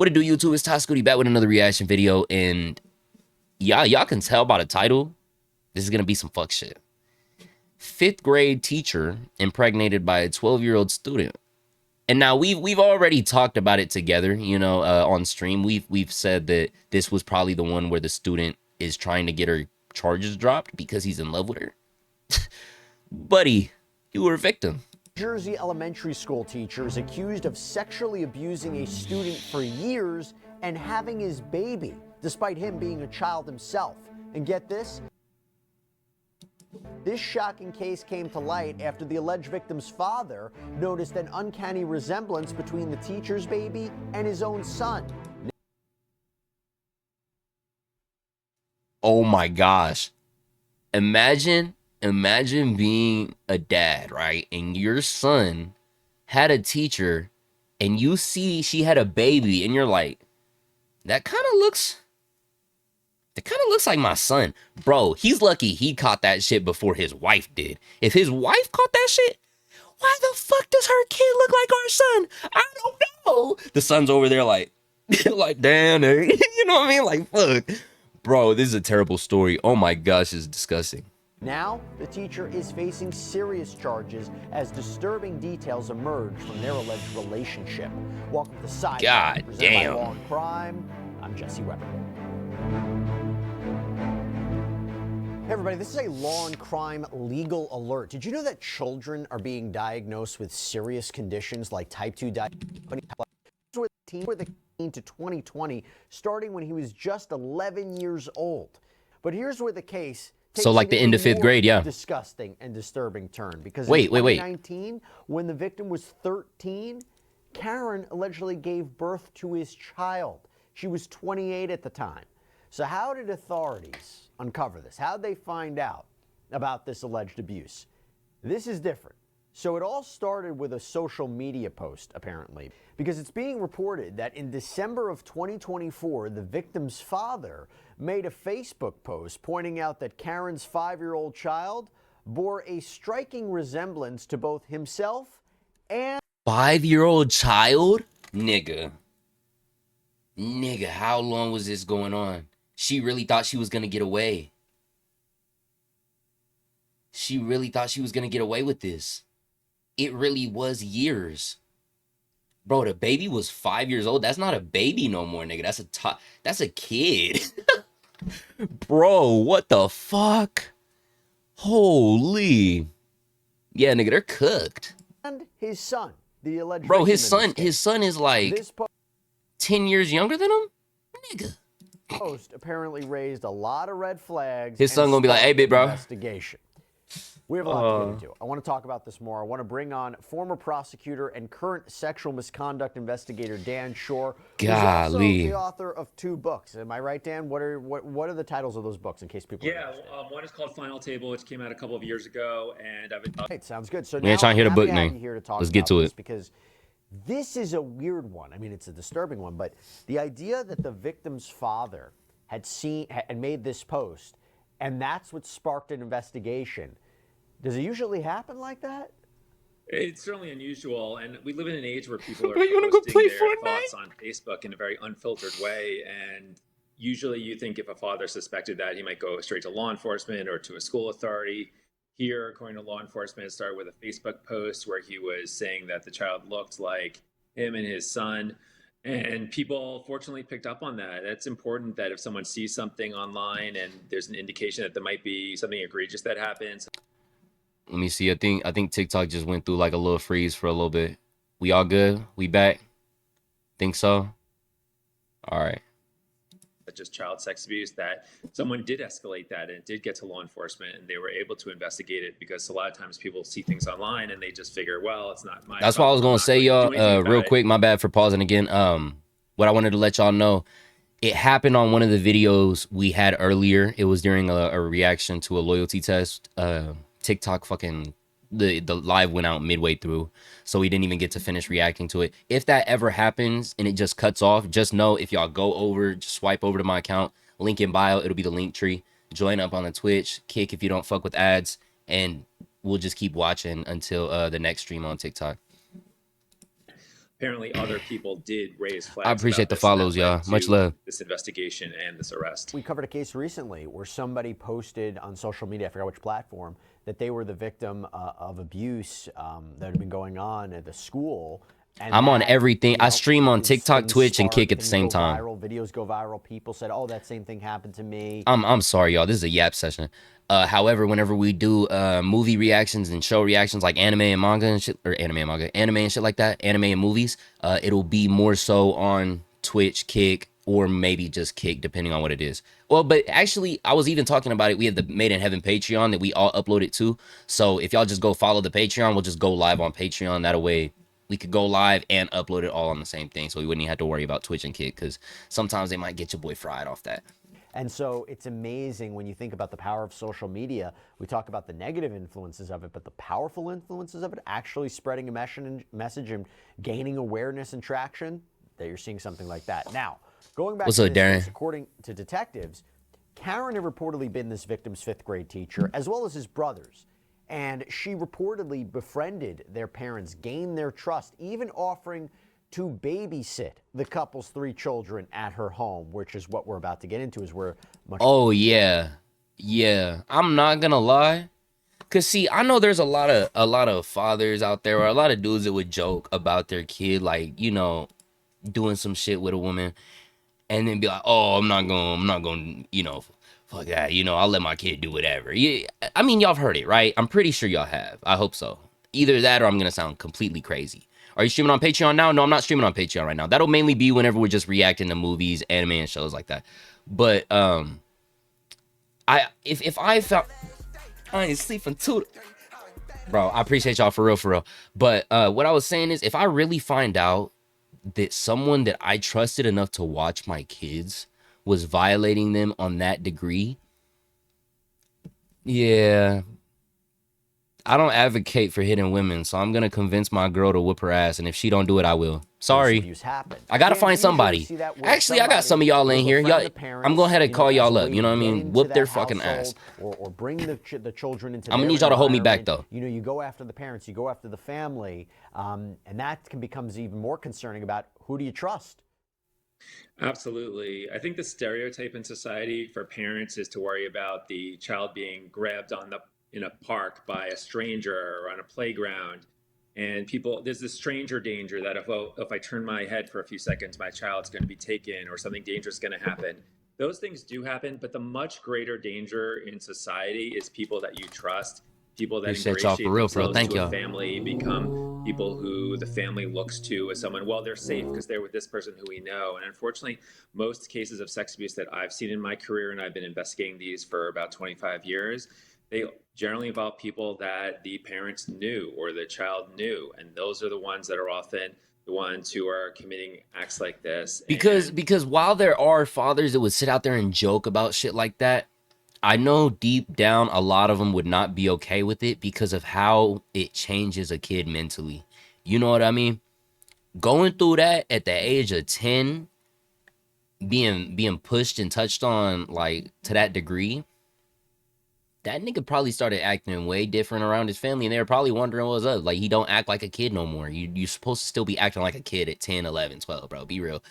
What it do, YouTube? It's Ty Scooty back with another reaction video, and y'all can tell by the title, this is gonna be some fuck shit. 5th grade teacher impregnated by a 12-year-old student. And now we've already talked about it together, you know, on stream. We've said that this was probably the one where the student is trying to get her charges dropped because he's in love with her. Buddy, you were a victim. Jersey elementary school teacher is accused of sexually abusing a student for years and having his baby, despite him being a child himself. And get this? This shocking case came to light after the alleged victim's father noticed an uncanny resemblance between the teacher's baby and his own son. Oh my gosh. Imagine being a dad, right? And your son had a teacher and you see she had a baby and you're like, that kind of looks like my son. Bro, he's lucky he caught that shit before his wife did. If his wife caught that shit, why the fuck does her kid look like our son? I don't know. The son's over there like, like, damn, you know what I mean? Like, fuck. Bro, this is a terrible story. Oh my gosh, it's disgusting. Now, the teacher is facing serious charges as disturbing details emerge from their alleged relationship. Welcome to Side. God damn. By Law and Crime. I'm Jesse Weber. Hey everybody, this is a Law and Crime legal alert. Did you know that children are being diagnosed with serious conditions like type 2 diabetes? Were the teen to 2020, starting when he was just 11 years old. But here's where the case so like the end of 5th grade, yeah. Disgusting and disturbing turn, because wait. in 2019, when the victim was 13, Karen allegedly gave birth to his child. She was 28 at the time. So how did authorities uncover this? How'd they find out about this alleged abuse? This is different. So it all started with a social media post, apparently, because it's being reported that in December of 2024, the victim's father made a Facebook post pointing out that Karen's 5-year-old child bore a striking resemblance to both himself and... 5-year-old child? Nigga, how long was this going on? She really thought she was gonna get away. She really thought she was gonna get away with this. It really was years. Bro, the baby was 5 years old. That's not a baby no more, nigga. That's a kid. Bro, what the fuck? Holy. Yeah, nigga, they're cooked. And his son, the alleged... Bro, his son is like 10 years younger than him? Nigga. Post apparently raised a lot of red flags. His son gonna be like, hey, big bro. Investigation. We have a lot to get into. I want to talk about this more. I want to bring on former prosecutor and current sexual misconduct investigator Dan Shore, who's also the author of 2 books. Am I right, Dan? What are the titles of those books, in case people? Yeah, one is called Final Table, which came out a couple of years ago, and I've been. Right, sounds good. So we ain't trying to hear the book name. Let's get to it. Because this is a weird one. I mean, it's a disturbing one, but the idea that the victim's father had seen and made this post, and that's what sparked an investigation. Does it usually happen like that? It's certainly unusual, and we live in an age where people are posting their thoughts on Facebook in a very unfiltered way, and usually you think if a father suspected that, he might go straight to law enforcement or to a school authority. Here, according to law enforcement, it started with a Facebook post where he was saying that the child looked like him and his son. And people fortunately picked up on that. It's important that if someone sees something online and there's an indication that there might be something egregious that happens. Let me see. I think TikTok just went through like a little freeze for a little bit. We all good? We back? Think so? All right. Just child sex abuse, that someone did escalate that and it did get to law enforcement and they were able to investigate it, because a lot of times people see things online and they just figure, well, it's not my That's what I was going to say, y'all. Real quick, my bad for pausing again. What I wanted to let y'all know, it happened on one of the videos we had earlier. It was during a reaction to a loyalty test. TikTok fucking the live went out midway through, so we didn't even get to finish reacting to it. If that ever happens and it just cuts off, just know, if y'all go over, just swipe over to my account, link in bio, it'll be the link tree. Join up on the Twitch, kick if you don't fuck with ads, and we'll just keep watching until the next stream on TikTok. apparently other people did raise flags I appreciate about the this, and that follows, led y'all. Much to love. this investigation and this arrest. We covered a case recently where somebody posted on social media, I forgot which platform, that they were the victim of abuse that had been going on at the school. And I'm on that, everything. I stream on TikTok, things Twitch, and spark, Kick at the things same go time. viral, videos go viral. People said, "Oh, that same thing happened to me." I'm sorry, y'all. This is a yap session. However, whenever we do movie reactions and show reactions like anime and manga and shit, or anime and manga, anime and shit like that, anime and movies, it'll be more so on Twitch, Kick, or maybe just Kick, depending on what it is. Well, but actually, I was even talking about it. We have the Made in Heaven Patreon that we all upload it to. So if y'all just go follow the Patreon, we'll just go live on Patreon. That way, we could go live and upload it all on the same thing. So we wouldn't even have to worry about Twitch and Kick, because sometimes they might get your boy fried off that. And so it's amazing when you think about the power of social media. We talk about the negative influences of it, but the powerful influences of it, actually spreading a message and gaining awareness and traction, that you're seeing something like that. Now, going back What's to up, this Darren? case, according to detectives, Karen had reportedly been this victim's 5th grade teacher, as well as his brothers. And she reportedly befriended their parents, gained their trust, even offering to babysit the couple's 3 children at her home, which is what we're about to get into. Is where much. Oh yeah, yeah. I'm not gonna lie, cause see, I know there's a lot of fathers out there, or a lot of dudes that would joke about their kid, like, you know, doing some shit with a woman, and then be like, oh, I'm not gonna, you know, fuck that, you know, I'll let my kid do whatever. Yeah, I mean, y'all have heard it, right? I'm pretty sure y'all have. I hope so. Either that, or I'm gonna sound completely crazy. Are you streaming on Patreon now? No, I'm not streaming on Patreon right now. That'll mainly be whenever we're just reacting to movies, anime, and shows like that. But if I found I ain't sleeping too, bro, I appreciate y'all for real. But what I was saying is, if I really find out that someone that I trusted enough to watch my kids was violating them on that degree, yeah, I don't advocate for hitting women, so I'm gonna convince my girl to whoop her ass, and if she don't do it, I will. Sorry. Abuse happened. I gotta Dan, find we usually somebody. see that where Actually, I got some of somebody y'all in will here. befriend Y'all, the parents, I'm going ahead and call as a y'all up. way You know to what I get mean? into Whoop their that fucking ass. household, or bring the children into. I'm gonna their need y'all to hold me back, environment. though. You know, you go after the parents, you go after the family, and that becomes even more concerning about who do you trust. Absolutely. I think the stereotype in society for parents is to worry about the child being grabbed in a park by a stranger or on a playground. And people, there's this stranger danger that if I turn my head for a few seconds, my child's going to be taken or something dangerous is going to happen. Those things do happen, but the much greater danger in society is people that you trust, people that Appreciate y'all for ingratiate real. themselves Thank to a y'all. family, become people who the family looks to as someone, well, they're safe because they're with this person who we know. And unfortunately, most cases of sex abuse that I've seen in my career, and I've been investigating these for about 25 years, they generally involve people that the parents knew or the child knew. And those are the ones that are often the ones who are committing acts like this. Because while there are fathers that would sit out there and joke about shit like that, I know deep down a lot of them would not be okay with it because of how it changes a kid mentally. You know what I mean? Going through that at the age of 10, being pushed and touched on like to that degree, that nigga probably started acting way different around his family, and they were probably wondering what was up. Like, he don't act like a kid no more. You're supposed to still be acting like a kid at 10, 11, 12, bro. Be real.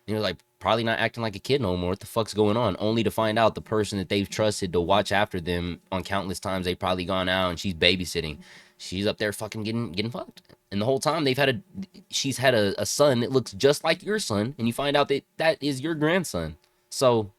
You're like, probably not acting like a kid no more. What the fuck's going on? Only to find out the person that they've trusted to watch after them on countless times they've probably gone out and she's babysitting. She's up there fucking getting fucked. And the whole time she's had a son that looks just like your son, and you find out that is your grandson. So,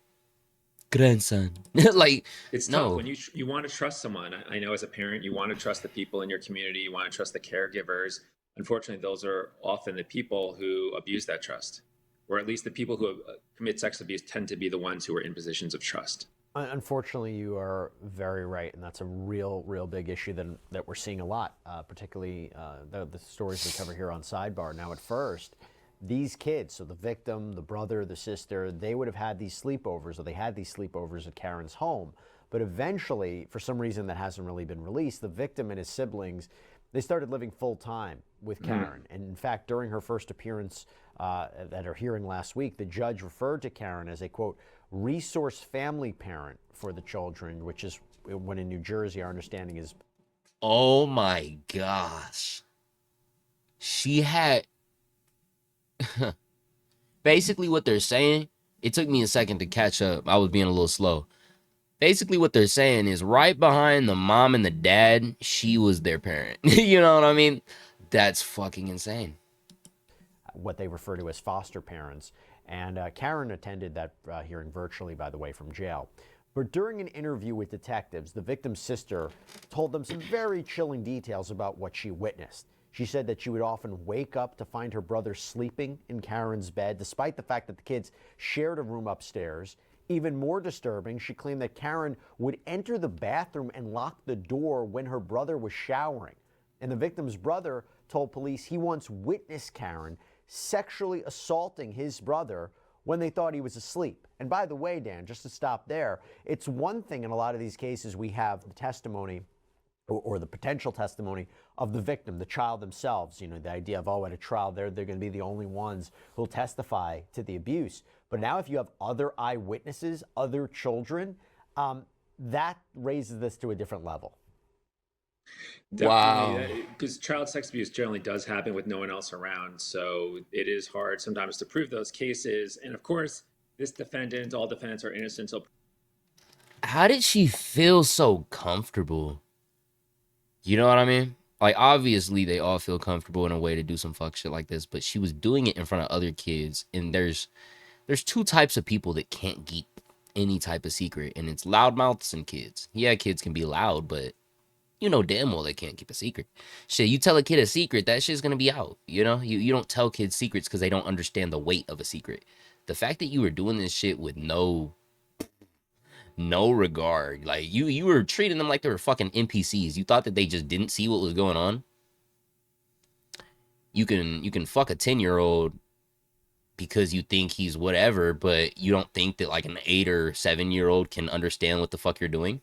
grandson. Like, it's no. tough when you want to trust someone. I know as a parent, you want to trust the people in your community, you want to trust the caregivers. Unfortunately, those are often the people who abuse that trust, or at least the people who commit sex abuse tend to be the ones who are in positions of trust. Unfortunately, you are very right, and that's a real big issue that we're seeing a lot, particularly the stories we cover here on Sidebar. Now, at first, these kids, so the victim, the brother, the sister, they would have had these sleepovers, or they had these sleepovers at Karen's home. But eventually, for some reason that hasn't really been released, the victim and his siblings, they started living full-time with Karen. And in fact, during her first appearance at her hearing last week, the judge referred to Karen as a, quote, resource family parent for the children, which is, when in New Jersey, our understanding is... Oh my gosh. She had... Basically, what they're saying, it took me a second to catch up. I was being a little slow. Basically, what they're saying is right behind the mom and the dad, she was their parent. You know what I mean? That's fucking insane. What they refer to as foster parents. And Karen attended that hearing virtually, by the way, from jail. But during an interview with detectives, the victim's sister told them some very chilling details about what she witnessed. She said that she would often wake up to find her brother sleeping in Karen's bed, despite the fact that the kids shared a room upstairs. Even more disturbing, she claimed that Karen would enter the bathroom and lock the door when her brother was showering. And the victim's brother told police he once witnessed Karen sexually assaulting his brother when they thought he was asleep. And by the way, Dan, just to stop there, it's one thing in a lot of these cases we have the testimony or the potential testimony of the victim, the child themselves. You know, the idea of, oh, at a trial, they're going to be the only ones who'll testify to the abuse. But now if you have other eyewitnesses, other children, that raises this to a different level. Definitely, because child sex abuse generally does happen with no one else around. So it is hard sometimes to prove those cases. And of course, this defendant, all defendants are innocent until. How did she feel so comfortable? You know what I mean? Like, obviously, they all feel comfortable in a way to do some fuck shit like this, but she was doing it in front of other kids. And there's two types of people that can't keep any type of secret, and it's loudmouths and kids. Yeah, kids can be loud, but you know damn well they can't keep a secret. Shit, you tell a kid a secret, that shit's gonna be out. You know, you don't tell kids secrets because they don't understand the weight of a secret. The fact that you were doing this shit with no regard, like you were treating them like they were fucking NPCs. You thought that they just didn't see what was going on. You can fuck a 10-year-old because you think he's whatever, but you don't think that like an 8 or 7-year-old can understand what the fuck you're doing.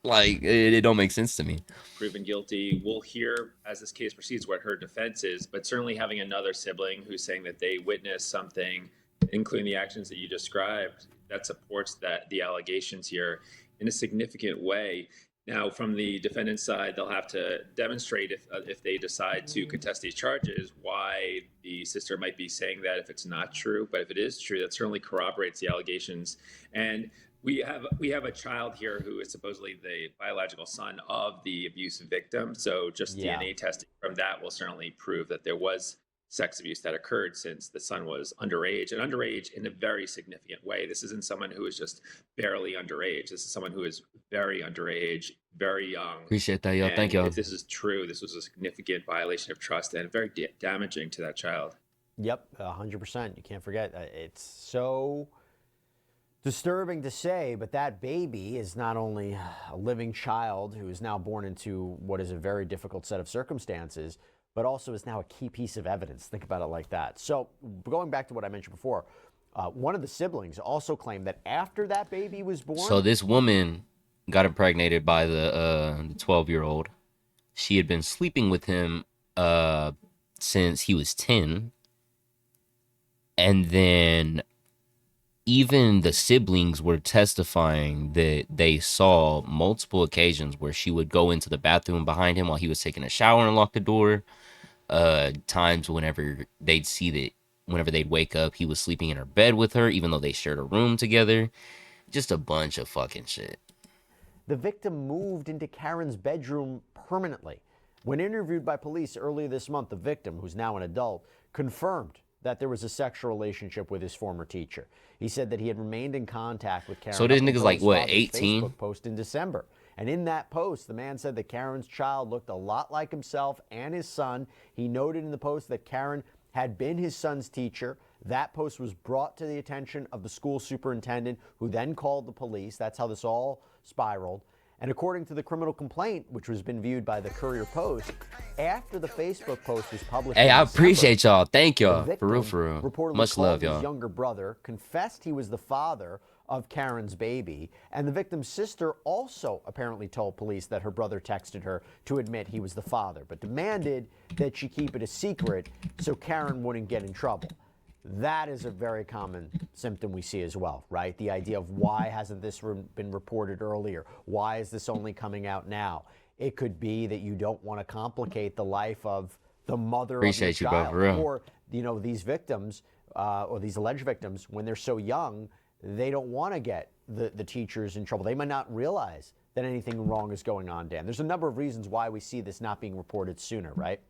Like, it don't make sense to me. Proven guilty. We'll hear as this case proceeds what her defense is, but certainly having another sibling who's saying that they witnessed something, including the actions that you described, that supports the allegations here in a significant way. Now, from the defendant's side, they'll have to demonstrate if they decide to contest these charges, why the sister might be saying that if it's not true. But if it is true, that certainly corroborates the allegations. And we have a child here who is supposedly the biological son of the abuse victim. So just DNA testing from that will certainly prove that there was sex abuse that occurred since the son was underage, and underage in a very significant way. This isn't someone who is just barely underage. This is someone who is very underage, very young. Appreciate that, yo. And thank you. if this is true, this was a significant violation of trust and very damaging to that child. Yep, 100%. You can't forget. It's so disturbing to say, but that baby is not only a living child who is now born into what is a very difficult set of circumstances, but also is now a key piece of evidence. Think about it like that. So going back to what I mentioned before, one of the siblings also claimed that after that baby was born. So this woman got impregnated by the 12-year-old. She had been sleeping with him since he was 10. And then even the siblings were testifying that they saw multiple occasions where she would go into the bathroom behind him while he was taking a shower and lock the door. Times whenever they'd see that, whenever they'd wake up, he was sleeping in her bed with her, even though they shared a room together. Just a bunch of fucking shit. The victim moved into Karen's bedroom permanently. When interviewed by police earlier this month, the victim, who's now an adult, confirmed that there was a sexual relationship with his former teacher. He said that he had remained in contact with Karen. So this nigga's like, what, 18? Facebook post in December. And in that post, the man said that Karen's child looked a lot like himself and his son. He noted in the post that Karen had been his son's teacher. That post was brought to the attention of the school superintendent, who then called the police. That's how this all spiraled. And according to the criminal complaint, which has been viewed by the Courier Post, after the Facebook post was published, hey, I appreciate y'all. Thank y'all. for real. Reportedly Much love, y'all. His younger brother confessed he was the father of Karen's baby, and the victim's sister also apparently told police that her brother texted her to admit he was the father, but demanded that she keep it a secret so Karen wouldn't get in trouble. That is a very common symptom we see as well, right? The idea of why hasn't this been reported earlier? Why is this only coming out now? It could be that you don't want to complicate the life of the mother of your Appreciate you, bro, child. for real. Or, these victims or these alleged victims, when they're so young, they don't want to get the teachers in trouble. They might not realize that anything wrong is going on, Dan. There's a number of reasons why we see this not being reported sooner, right?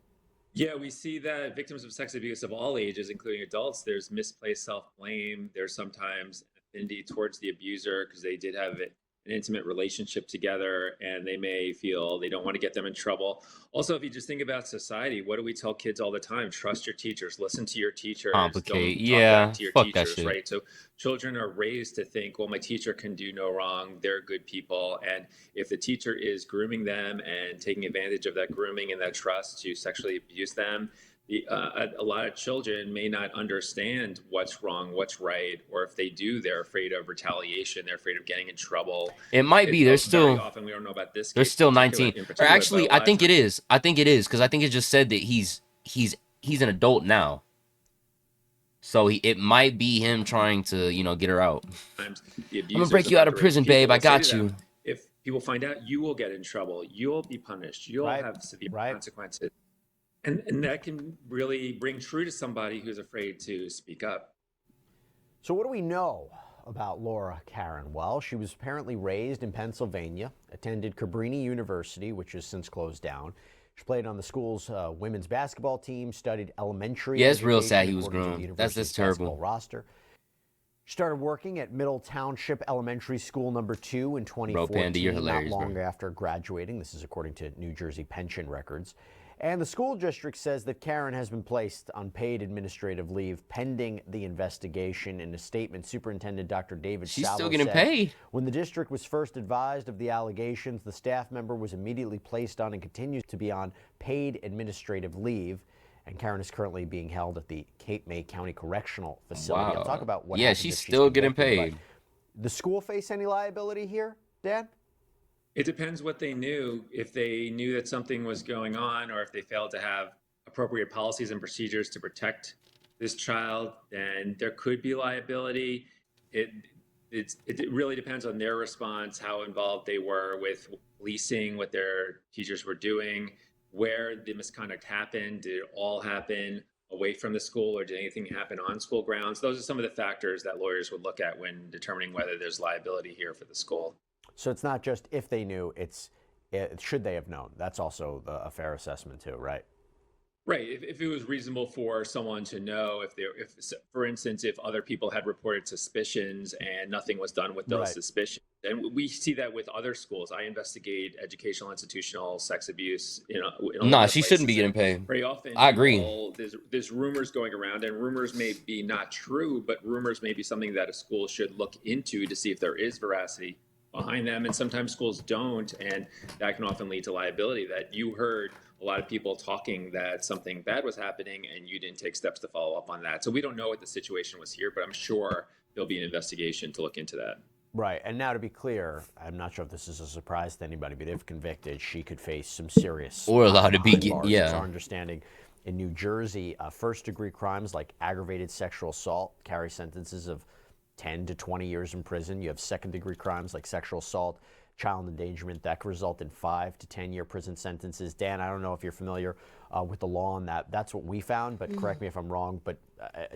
Yeah, we see that victims of sex abuse of all ages, including adults, there's misplaced self-blame. There's sometimes affinity towards the abuser because they did have an intimate relationship together and they may feel they don't want to get them in trouble. Also, if you just think about society, what do we tell kids all the time? Trust your teachers, listen to your teachers, Complicate. don't talk Yeah. back to your Fuck that teachers, shit. right? So children are raised to think, well, my teacher can do no wrong. They're good people. And if the teacher is grooming them and taking advantage of that grooming and that trust to sexually abuse them, a lot of children may not understand what's wrong, what's right, or if they do, they're afraid of retaliation. They're afraid of getting in trouble. It might be. Very There's still often we don't know about this there's case still particular, 19. in Or particular, but actually, a I lot of think it times- is. I think it is because I think it just said that he's an adult now. So it might be him trying to get her out. times the I'm gonna abusers break you out of underage prison, people babe. I will say got to them, you. If people find out, you will get in trouble. You'll be punished. You'll Right, have severe right. consequences. And that can really bring true to somebody who's afraid to speak up. So what do we know about Laura Karen? Well, she was apparently raised in Pennsylvania, attended Cabrini University, which has since closed down. She played on the school's women's basketball team, studied elementary Yeah, it's real education sad he was according to the groomed. That's university's terrible. basketball roster. She started working at Middle Township Elementary School number 2 in 2014, Panda, you're hilarious, not bro. long after graduating. This is according to New Jersey pension records. And the school district says that Karen has been placed on paid administrative leave pending the investigation. In a statement, Superintendent Dr. David She's Salvo still getting said, paid. when the district was first advised of the allegations, the staff member was immediately placed on and continues to be on paid administrative leave. And Karen is currently being held at the Cape May County Correctional Facility. Wow. I'll talk about what Yeah, happens she's if still getting convicted, paid. but the school face any liability here, Dan? It depends what they knew. If they knew that something was going on, or if they failed to have appropriate policies and procedures to protect this child, then there could be liability. It really depends on their response, how involved they were with policing, what their teachers were doing, where the misconduct happened. Did it all happen away from the school, or did anything happen on school grounds? Those are some of the factors that lawyers would look at when determining whether there's liability here for the school. So it's not just if they knew, it's should they have known. That's also a fair assessment too, right? Right. If it was reasonable for someone to know, if for instance, if other people had reported suspicions and nothing was done with those Right. suspicions, and we see that with other schools. I investigate educational, institutional sex abuse. In a lot Nah, of she shouldn't be places, getting and paid. very often. I agree. There's rumors going around, and rumors may be not true, but rumors may be something that a school should look into to see if there is veracity behind them. And sometimes schools don't, and that can often lead to liability. That you heard a lot of people talking that something bad was happening and you didn't take steps to follow up on that. So we don't know what the situation was here, but I'm sure there'll be an investigation to look into that. Right. And now to be clear, I'm not sure if this is a surprise to anybody, but if convicted, she could face some serious Or allowed to be behind get- bars. yeah. It's our understanding in New Jersey, first-degree crimes like aggravated sexual assault carry sentences of 10 to 20 years in prison. You have second-degree crimes like sexual assault, child endangerment that could result in 5 to 10-year prison sentences. Dan, I don't know if you're familiar with the law on that. That's what we found, but correct me if I'm wrong. But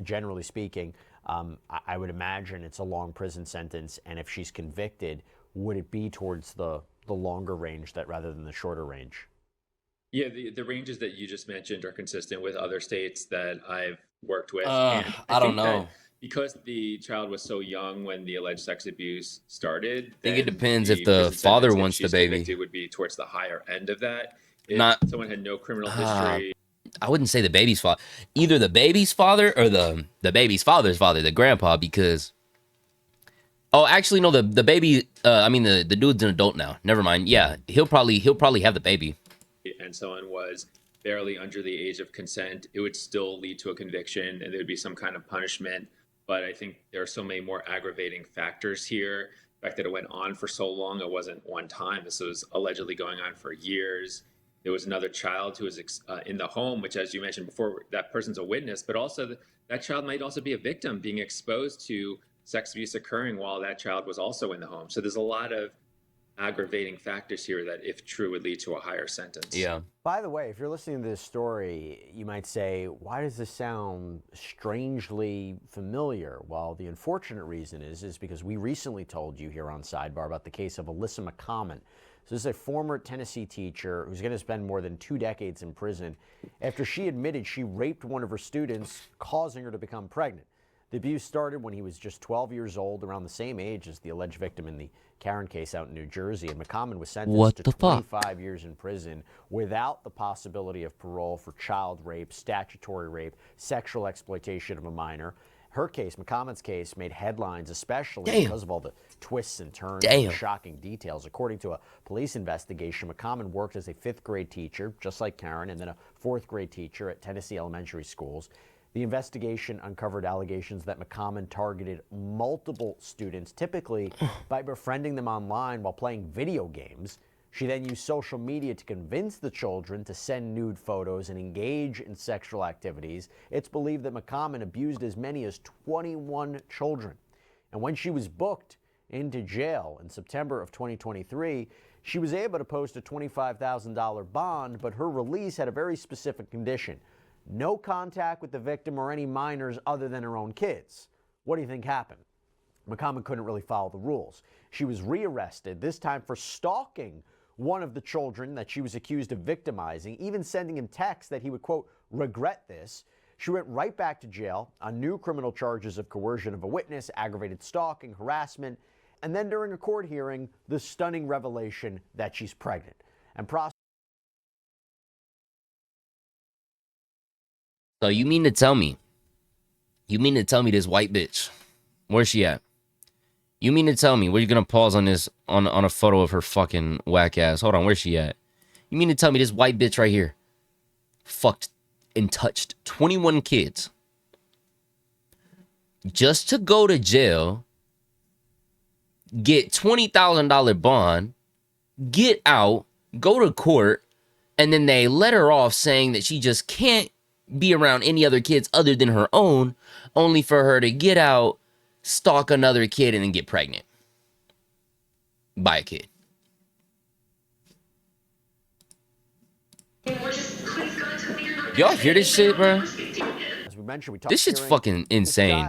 generally speaking, I would imagine it's a long prison sentence. And if she's convicted, would it be towards the longer range that rather than the shorter range? Yeah, the ranges that you just mentioned are consistent with other states that I've worked with. I don't think that know. because the child was so young when the alleged sex abuse started. I think it then depends if the prison father sentence, if wants the she's baby. convicted, would be towards the higher end of that. If Not- someone had no criminal history. I wouldn't say the baby's father. Either the baby's father or the baby's father's father, the grandpa, because oh, actually no, the baby the dude's an adult now. Never mind. Yeah, he'll probably have the baby. And someone was barely under the age of consent, it would still lead to a conviction and there would be some kind of punishment. But I think there are so many more aggravating factors here. The fact that it went on for so long, it wasn't one time. This was allegedly going on for years. There was another child who was in the home, which, as you mentioned before, that person's a witness, but also that child might also be a victim being exposed to sex abuse occurring while that child was also in the home. So there's a lot of aggravating factors here that, if true, would lead to a higher sentence. Yeah. By the way, if you're listening to this story, you might say, why does this sound strangely familiar? Well, the unfortunate reason is because we recently told you here on Sidebar about the case of Alyssa McCommon. So this is a former Tennessee teacher who's going to spend more than 2 decades in prison after she admitted she raped one of her students, causing her to become pregnant. The abuse started when he was just 12 years old, around the same age as the alleged victim in the Karen case out in New Jersey. And McCommon was sentenced to 25 years in prison without the possibility of parole for child rape, statutory rape, sexual exploitation of a minor. Her case, McCommon's case, made headlines, especially because of all the twists and turns and shocking details. According to a police investigation, McCommon worked as a 5th grade teacher, just like Karen, and then a 4th grade teacher at Tennessee elementary schools. The investigation uncovered allegations that McCommon targeted multiple students, typically by befriending them online while playing video games. She then used social media to convince the children to send nude photos and engage in sexual activities. It's believed that McCommon abused as many as 21 children. And when she was booked into jail in September of 2023, she was able to post a $25,000 bond, but her release had a very specific condition: no contact with the victim or any minors other than her own kids. What do you think happened? McCommon couldn't really follow the rules. She was rearrested, this time for stalking one of the children that she was accused of victimizing, even sending him texts that he would, quote, regret this. She went right back to jail on new criminal charges of coercion of a witness, aggravated stalking, harassment, and then during a court hearing, the stunning revelation that she's pregnant. And So you mean to tell me this white bitch, where's she at? You mean to tell me, we're gonna pause on this, on a photo of her fucking whack ass. Hold on, where's she at? You mean to tell me this white bitch right here fucked and touched 21 kids just to go to jail, get $20,000 bond, get out, go to court, and then they let her off saying that she just can't be around any other kids other than her own, only for her to get out, stalk another kid, and then get pregnant by a kid. Y'all hear this shit, bro? as we mentioned, This shit's fucking insane.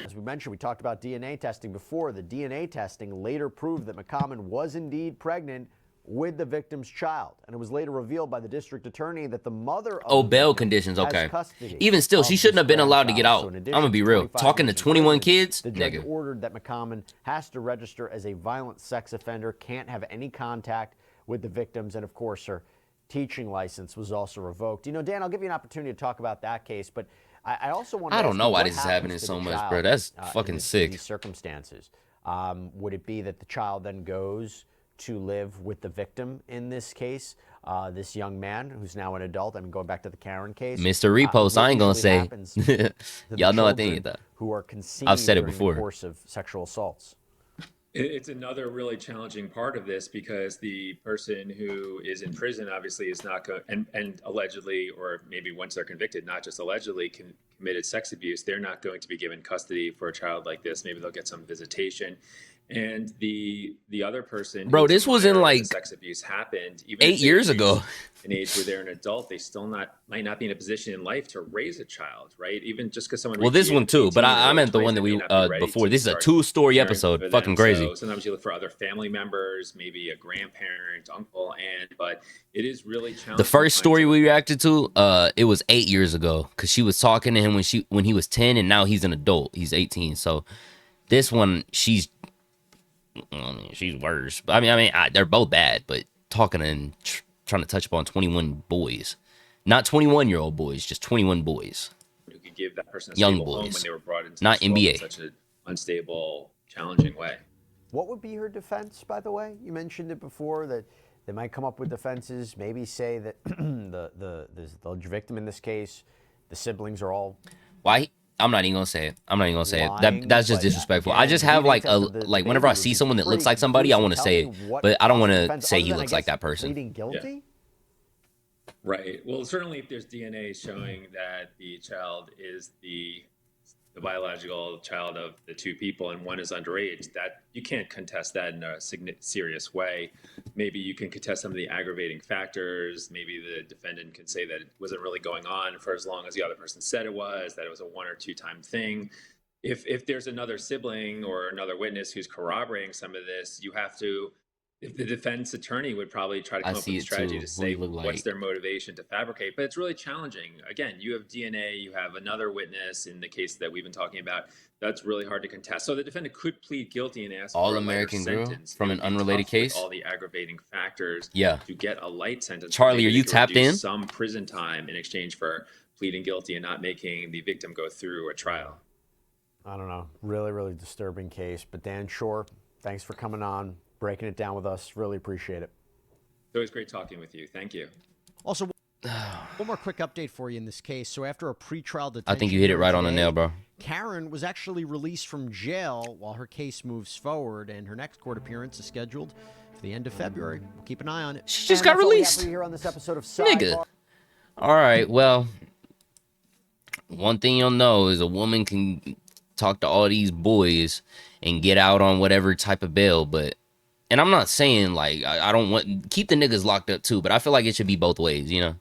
As we mentioned, we talked about DNA testing before. The DNA testing later proved that McCommon was indeed pregnant with the victim's child, and it was later revealed by the district attorney that the mother of bail conditions, okay. Even still, she shouldn't have been allowed to get out. I'm gonna be real. Talking to 21 kids, the judge ordered that McCommon has to register as a violent sex offender, can't have any contact with the victims, and of course her teaching license was also revoked. You know, Dan, I'll give you an opportunity to talk about that case, but I also want to I don't know why this is happening so much, bro. That's fucking sick. In these circumstances, would it be that the child then goes to live with the victim in this case, this young man who's now an adult? I mean, going back to the Karen case, Mr. Repost, I ain't gonna say. Y'all know I think that. Who are conceived I've said it during before. the course of sexual assaults. It's another really challenging part of this, because the person who is in prison obviously is not going, and allegedly, or maybe once they're convicted, not just allegedly, committed sex abuse, they're not going to be given custody for a child like this. Maybe they'll get some visitation. And the other person, bro, this was in like sex abuse happened even 8 years ago. An age where they're an adult, they still might not be in a position in life to raise a child, right? Even just because someone. Well, this one too, but I meant the one that we before. This is a 2-story episode. Fucking crazy. So sometimes you look for other family members, maybe a grandparent, uncle, aunt, but it is really challenging. The first story we reacted to, it was 8 years ago, because she was talking to him when he was 10, and now he's an adult. He's 18. So this one, she's worse. I mean, they're both bad, but talking and trying to touch upon 21 boys, not 21-year-old boys, just 21 boys. Who could give that person a young stable home boys, when they were brought into not this world NBA. in such an unstable, challenging way. What would be her defense, by the way? You mentioned it before that they might come up with defenses, maybe say that the victim in this case, the siblings are all. Why? I'm not even gonna say it. I'm not even gonna say it. Lying, That's just but disrespectful. I again, just have DNA like a test of the like whenever I baby see would be someone that looks pretty like somebody, I want to conclusive. say Tell it, me what but I don't want possible to defense, say other he than, I looks like guess, that person. pleading guilty. Right. Well, certainly if there's DNA showing that the child is the biological child of the two people and one is underage, that you can't contest that in a serious way. Maybe you can contest some of the aggravating factors. Maybe the defendant can say that it wasn't really going on for as long as the other person said it was, that it was a 1 or 2 time thing. If there's another sibling or another witness who's corroborating some of this, you have to, if the defense attorney would probably try to I come up see with a it strategy too. to Who he say look what's like? their motivation to fabricate, but it's really challenging. Again, you have DNA, you have another witness in the case that we've been talking about. That's really hard to contest. So the defendant could plead guilty and ask All for a lighter American Girl sentence. from It an would be unrelated tough with case. all the aggravating factors Yeah. to get a light sentence. Charlie, Maybe are they you could tapped reduce in? some prison time in exchange for pleading guilty and not making the victim go through a trial. I don't know. Really, really disturbing case. But Dan Shore, thanks for coming on, breaking it down with us. Really appreciate it. It's always great talking with you. Thank you. Also, one more quick update for you in this case. So after a pretrial detention, I think you hit it right on the nail, bro. Karen was actually released from jail while her case moves forward, and her next court appearance is scheduled for the end of February. We'll keep an eye on it. She just And got that's all we have released. for you here on this episode of Nigga. Sidebar. All right, well, one thing you'll know is a woman can talk to all these boys and get out on whatever type of bail, but, and I'm not saying like I don't want, keep the niggas locked up too, but I feel like it should be both ways, you know?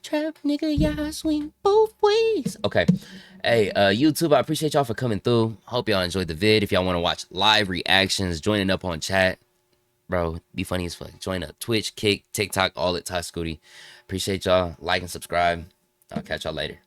Trap nigga, yeah, I swing both ways. Okay. Hey, YouTube, I appreciate y'all for coming through. Hope y'all enjoyed the vid. If y'all want to watch live reactions, joining up on chat, bro, be funny as fuck. Join up Twitch, Kick, TikTok, all at Ty Scooty. Appreciate y'all. Like and subscribe. I'll catch y'all later.